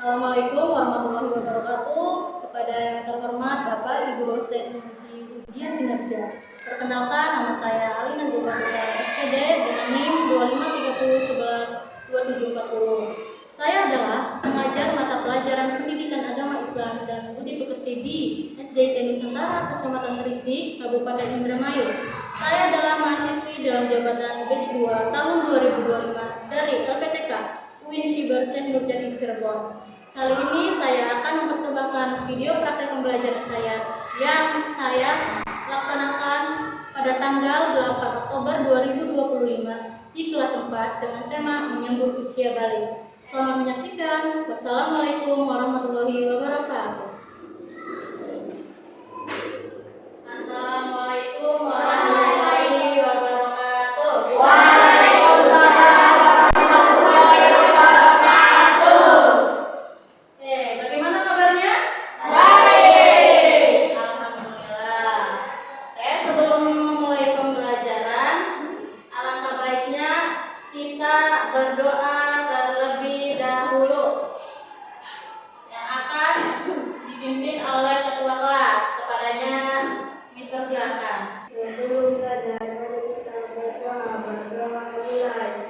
Assalamualaikum warahmatullahi wabarakatuh. Kepada yang terhormat Bapak Ibu dosen ujian kinerja. Perkenalkan, nama saya Alina Zulfanisah SPD dengan NIM 2530112740. Saya adalah pengajar mata pelajaran Pendidikan Agama Islam dan Budi Pekerti di SDIT Nusantara, Kecamatan Terisi, Kabupaten Indramayu. Saya adalah mahasiswi dalam jabatan batch 2 tahun 2025 dari LPTK UIN Syibr Syekh Nurjadin Cirebon. Kali ini saya akan mempersembahkan video praktek pembelajaran saya yang saya laksanakan pada tanggal 8 Oktober 2025 di kelas 4 dengan tema menyambut usia balik. Selamat menyaksikan. Wassalamualaikum warahmatullahi wabarakatuh. Assalamualaikum warahmatullahi wabarakatuh. Waalaikumsalam warahmatullahi wabarakatuh. Bagaimana kabarnya? Baik. Alhamdulillah. Sebelum memulai pembelajaran, alangkah baiknya kita berdoa terlebih dahulu yang akan dipimpin oleh ketua kelas. Kepadanya Mister silakan. Sebelum belajar, mari kita berdoa mulai.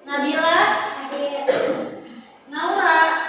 Nabila, Naura,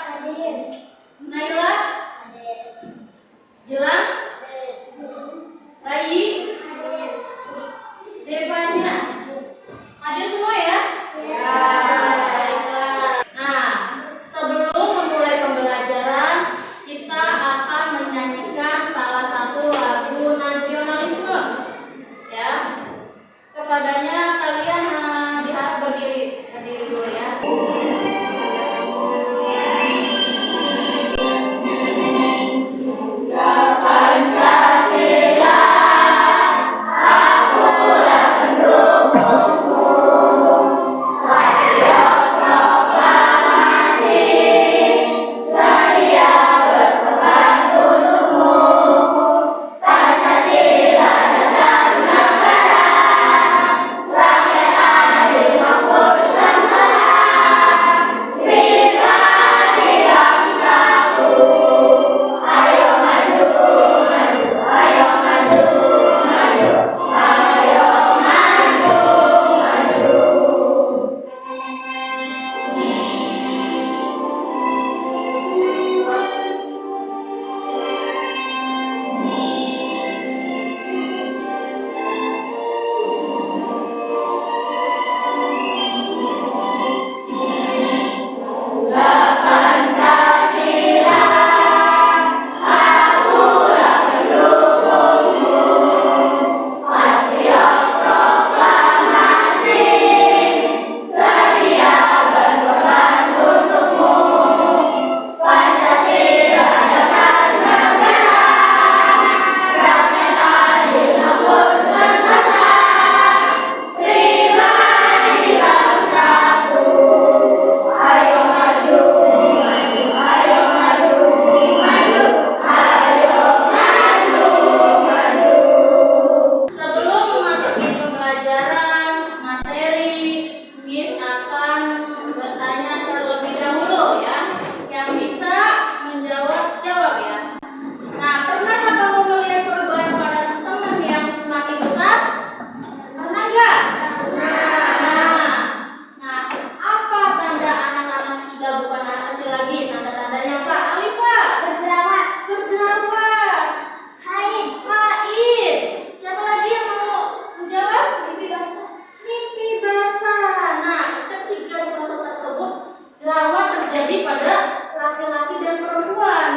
terjadi pada laki-laki dan perempuan.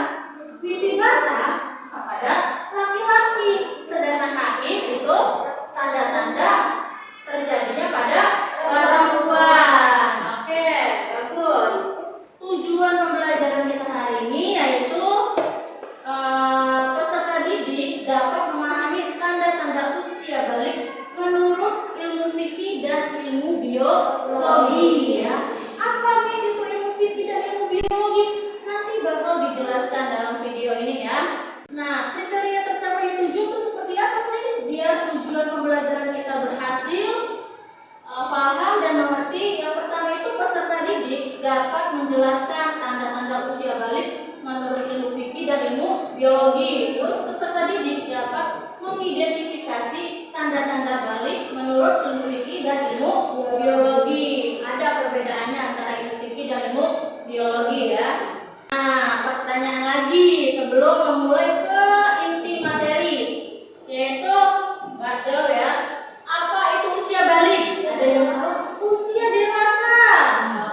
Mimpi basah pada laki-laki, sedangkan haid itu tanda-tanda terjadinya pada perempuan. Oke, bagus. Tujuan pembelajaran kita hari ini yaitu peserta didik dapat memahami tanda-tanda usia balik menurut ilmu fikih dan ilmu biologi ya. Apa guys itu ilmu fikih dan ilmu biologi? Nanti bakal dijelaskan dalam video ini ya. Nah, kriteria tercapai 7 itu seperti apa sih? Biar tujuan pembelajaran kita berhasil, paham dan mengerti. Yang pertama itu peserta didik dapat menjelaskan tanda-tanda usia balik menurut ilmu fikih dan ilmu biologi. Terus peserta didik dapat mengidentifikasi tanda-tanda balik menurut ilmu fikih dan ilmu biologi. Ada perbedaannya antara ilmu fikih dan ilmu biologi ya. Nah, pertanyaan lagi sebelum memulai ke inti materi, yaitu baca ya. Apa itu usia balik? Ada yang tahu? Usia dewasa.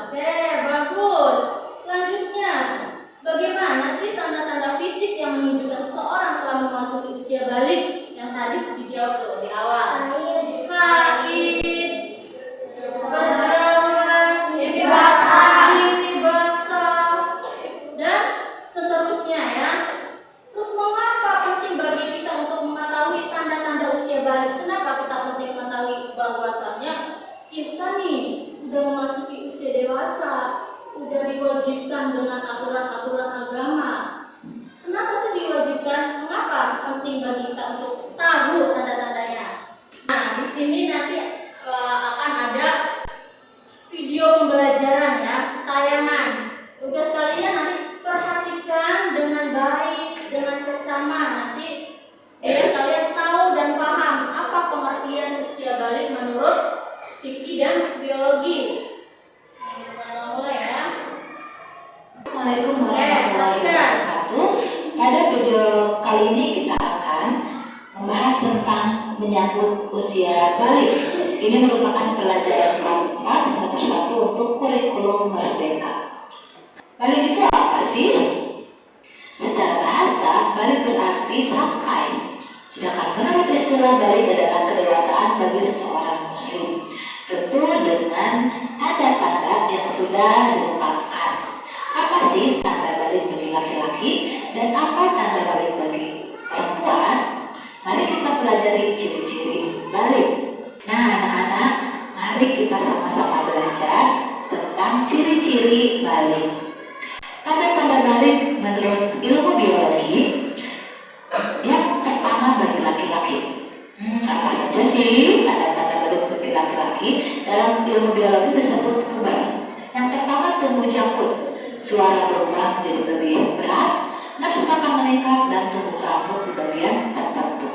Oke, bagus. Selanjutnya, bagaimana sih tanda-tanda fisik yang menunjukkan seorang telah memasuki usia balik? Yang tadi dijawab tuh di awal. Haid, berjerawat, mimpi basah, dan seterusnya ya. Terus mengapa penting bagi kita untuk mengetahui tanda-tanda usia balik? Kenapa kita penting mengetahui bahwasanya kita nih udah memasuki usia dewasa, udah diwajibkan dengan aturan-aturan agama. Kenapa sih diwajibkan? Mengapa penting bagi kita untuk tahu tanda-tandanya? Nah, di sini nanti akan ada video pembelajaran ya, tayangan. Tugas kalian nanti perhatikan dengan baik, dengan seksama nanti biar kalian tahu dan paham apa pengertian usia balik menurut fikih dan biologi. Ini selamat mulai ya. Assalamualaikum warahmatullahi wabarakatuh. Pada video kali ini kita akan membahas tentang menyambut usia balik. Ini merupakan pelajaran kelas 4 semester 1 untuk kurikulum Merdeka. Balik itu apa sih? Secara bahasa, balik berarti sampai. Sedangkan menurut istilah balik adalah kedewasaan bagi seseorang muslim. Tentu dengan tanda-tanda yang sudah ditetapkan. Apa sih tanda balik bagi laki-laki dan apa tanda balik bagi perempuan? Mari kita pelajari ciri-ciri balik. Nah anak-anak, mari kita sama-sama belajar tentang ciri-ciri balik. Tanda-tanda balik menurut ilmu biologi yang pertama bagi laki-laki. Apa saja sih tanda-tanda balik bagi laki-laki? Dalam ilmu biologi disebut perubahan. Yang pertama tumbuh jangkut, suara berubah menjadi lebih berat, nafsu makan meningkat dan tumbuh rambut di bagian tertentu.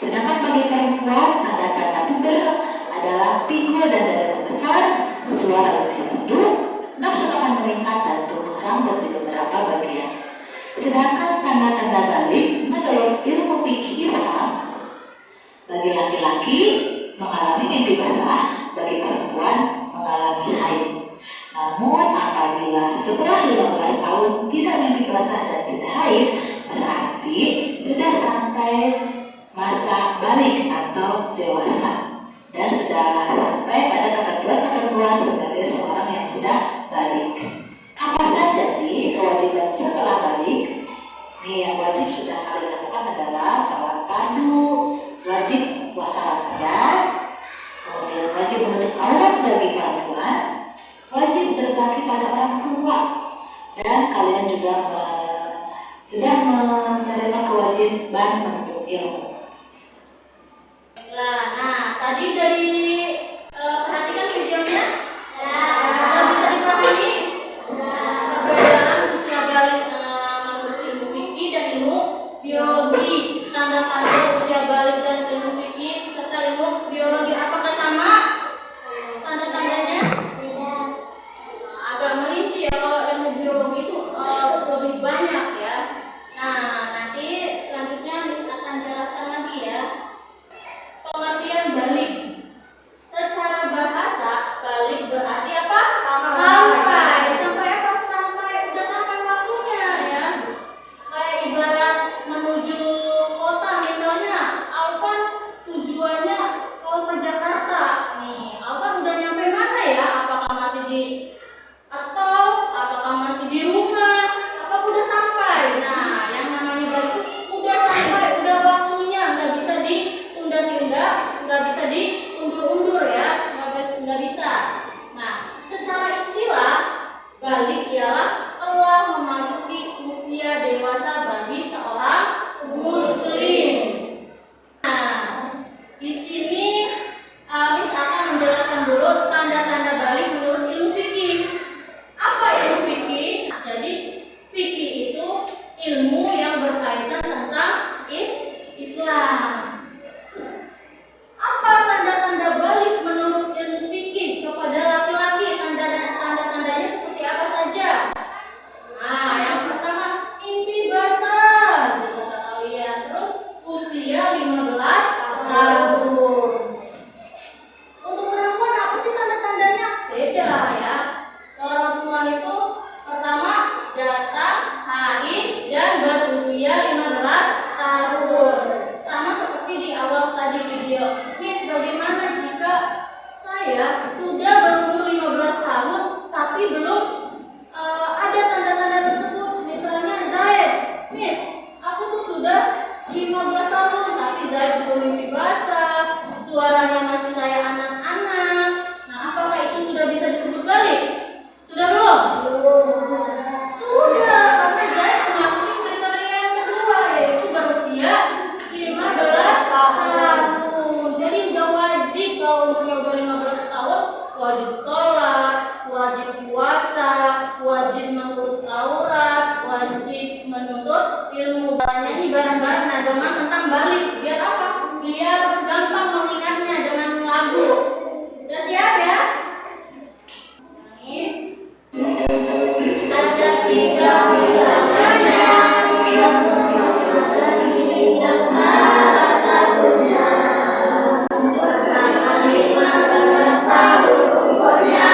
Sedangkan bagi perempuan tanda-tanda puber adalah pinggul dan dada membesar, suara lebih merdu, nafsu makan meningkat dan tumbuh rambut di beberapa bagian. Sedangkan tanda-tanda balik menurut ilmu fikih Islam bagi laki-laki mengalami mimpi basah, bagi perempuan mengalami haid. Namun apabila setelah 15 tahun tidak mimpi basah dan tidak haid, berarti sudah sampai masa balik atau dewasa dan sudah sampai pada ketentuan-ketentuan sebagai seorang yang sudah balik. Apa saja sih kewajiban setelah balik? Nih, yang wajib sudah kalian lakukan adalah salat fardu, wajib puasa Ramadan, kemudian wajib menutup aurat bagi perempuan, wajib berbakti pada orang tua, dan kalian juga sudah menerima kewajiban menuntut ilmu. Nah, tadi dari perhatikan videonya? Sudah bisa dipahami? Perbedaan usia balik menurut ilmu fikih dan ilmu biologi. Tanda-tanda usia balik dan ilmu fikih serta ilmu biologi apakah sama? Tanda-tandanya? Agak merinci ya, kalau ilmu biologi itu lebih banyak ya. Nah, nanti selanjutnya Miss akan jelaskan lagi ya. Pengertian balik. Secara bahasa, balik berarti apa? Sampai. Sampai apa? Sampai balik ialah telah memasuki usia dewasa bagi seorang muslim. Nah, di sini Miss akan menjelaskan dulu tanda-tanda balik menurut ilmu fikih. Apa ilmu fikih? Jadi fikih itu ilmu yang berkaitan tentang Islam. Apa tanda-tanda balik menurut ilmu fikih kepada laki-laki? Tanda-tandanya seperti apa saja? Nah, yang pertama mimpi basah, kata kalian. Terus usia 15 tahun. Untuk perempuan apa sih tanda-tandanya? Beda ya. Perempuan itu pertama datang haid dan berusia 15 tahun. Sama seperti di awal tadi video. Miss, bagaimana jika saya sudah berumur 15 tahun tapi belum ada tanda-tanda tersebut? Misalnya Zaid, Miss, aku tuh sudah 15 tahun tapi Zaid belum mimpi basah, suaranya masih kayak anak-anak. Nah, apakah itu sudah bisa disebut balik? Sudah belum? Sudah, karena Zaid memasuki kriteria yang kedua, yaitu berusia 15 tahun. Jadi udah wajib kalau umurnya udah 15 tahun, wajib sholat, wajib puasa, wajib menuntut Taurat, wajib menuntut ilmu. Ini barang-barang agama tentang balik. Biar apa? Biar gampang mengingatnya dengan lagu. Udah siap ya? Ada 3 bilangan yang salah satunya pertama 15 tahun umurnya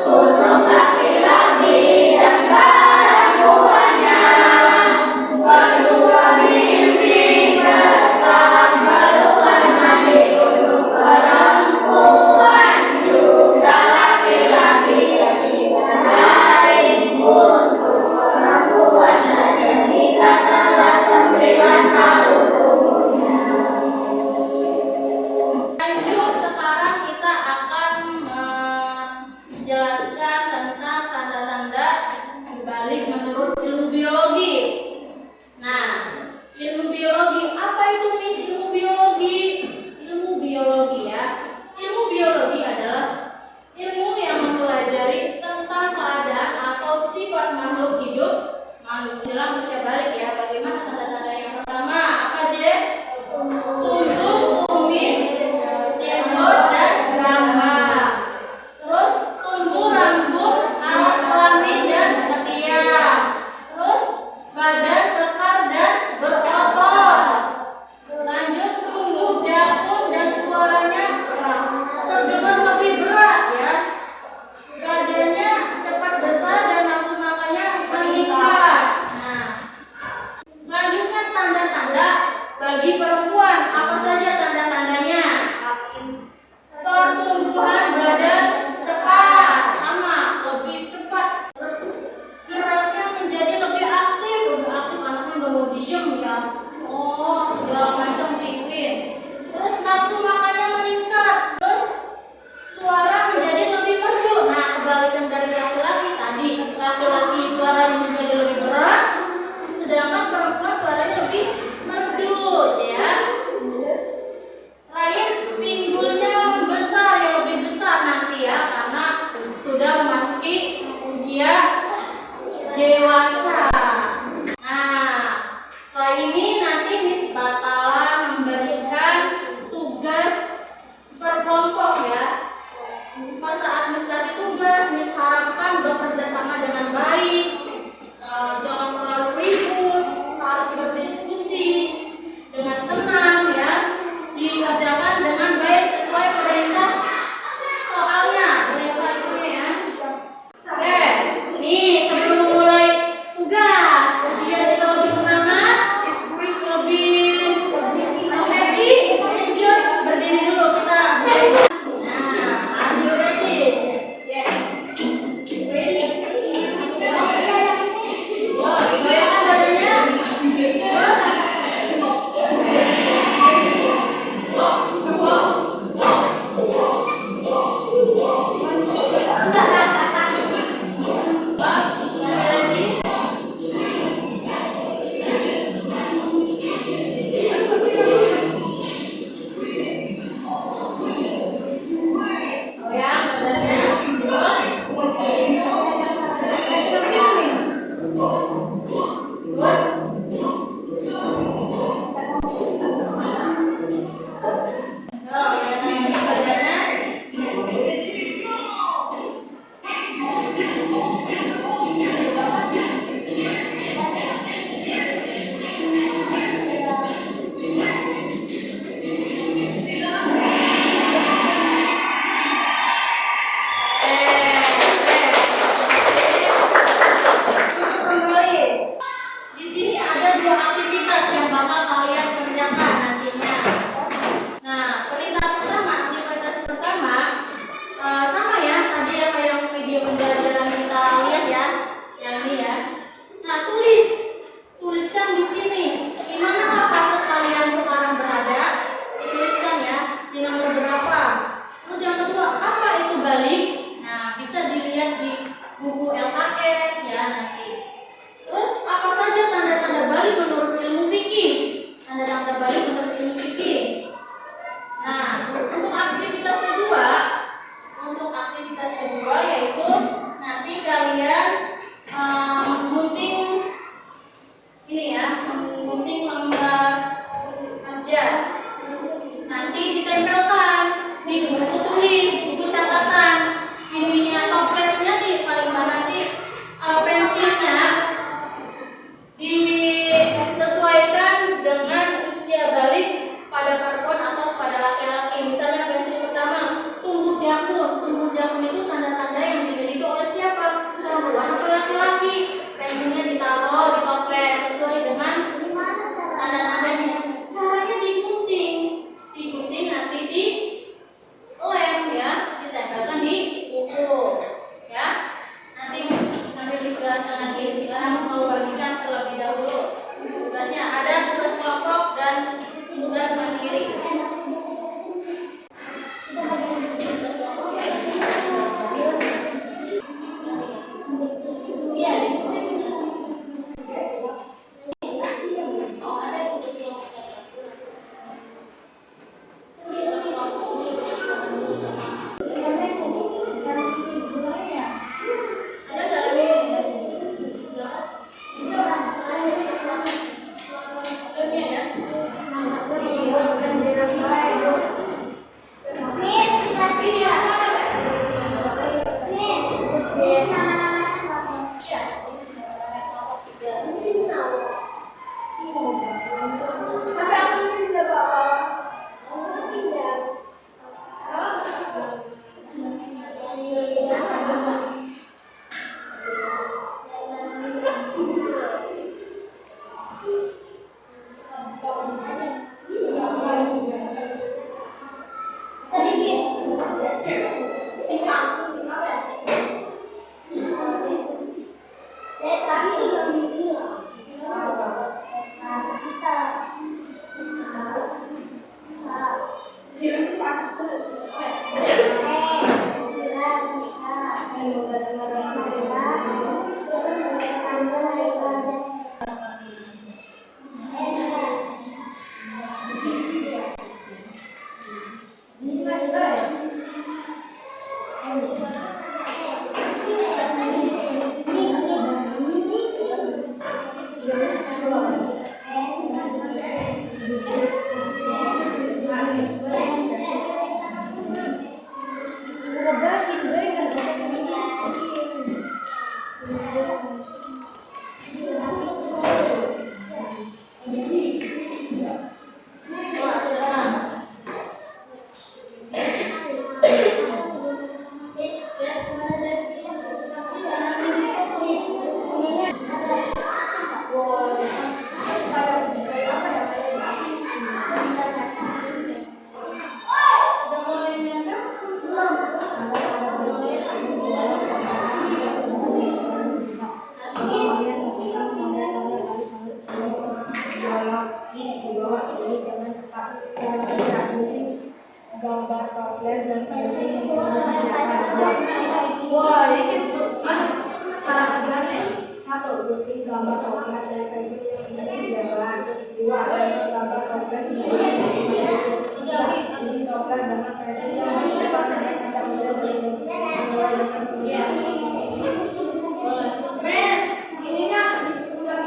untuk laki-laki dan perempuannya. Kedua mimpi serta keluar mandi untuk perempuan juga laki-laki yang tidak haid. Untuk perempuan saja jika telah 9 tahun umurnya. Lanjut, sekarang kita akan menjelaskan tentang tanda-tanda balik menurut ilmu biologi. Nah, ilmu biologi, apa itu Miss ilmu biologi? Ilmu biologi ya. Ilmu biologi adalah ilmu yang mempelajari tentang keadaan atau sifat makhluk hidup manusia dalam usia balik ya. Bagaimana tanda-tanda yang pertama? Apa Je? Tunduk, kumis, jenggot dan rambut. Terus tumbuh rambut, alat kelamin dan ketiak. Terus badan kekar dan berotot. Lanjut tumbuh jakun dan suaranya terdengar lebih berat ya. Badannya cepat besar dan nafsu makannya meningkat. Nah, selanjutnya tanda-tanda bagi perempuan. Apa saja tanda-tandanya? Pertumbuhan badan cepat, sama lebih cepat. Terus geraknya menjadi lebih aktif. Lebih aktif, anaknya nggak mau diem ya. Oh, segala macam diikutin. Terus nafsu makannya meningkat. Terus suara menjadi lebih merdu. Nah, kebalikan dari laki-laki tadi. Laki-laki suaranya menjadi lebih berat, sedangkan perempuan suaranya lebih merdu ya. Terakhir, pinggulnya membesar, yang lebih besar nanti ya, karena sudah memasuki usia dewasa. Nah, setelah ini nanti Miss bakalan memberikan tugas per kelompok ya. Pas saat Miss kasih tugas, Miss harapkan bekerja sama dengan baik, jangan terlalu ribut, harus berdiskusi dengan tenang ya, dikerjakan dengan baik sesuai perintah soalnya, perintah ibunya ya. Oke, nih sebelum mulai gambar toples dan versi yang sudah disediakan. Wah, ini cara kerjanya. 1. Bikin gambar toples dan versi yang sudah disediakan. 2. Gambar toples dan versi isi toples dengan versi yang tidak sudah sesuai dengan kebutuhan. Mes, ininya udah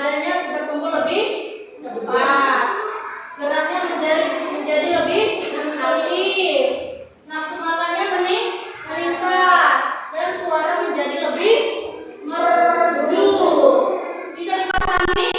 nadanya berkumpul lebih cepat, geraknya menjadi lebih aktif, nafsu makannya meningkat, dan suara menjadi lebih merdu. Bisa dipahami?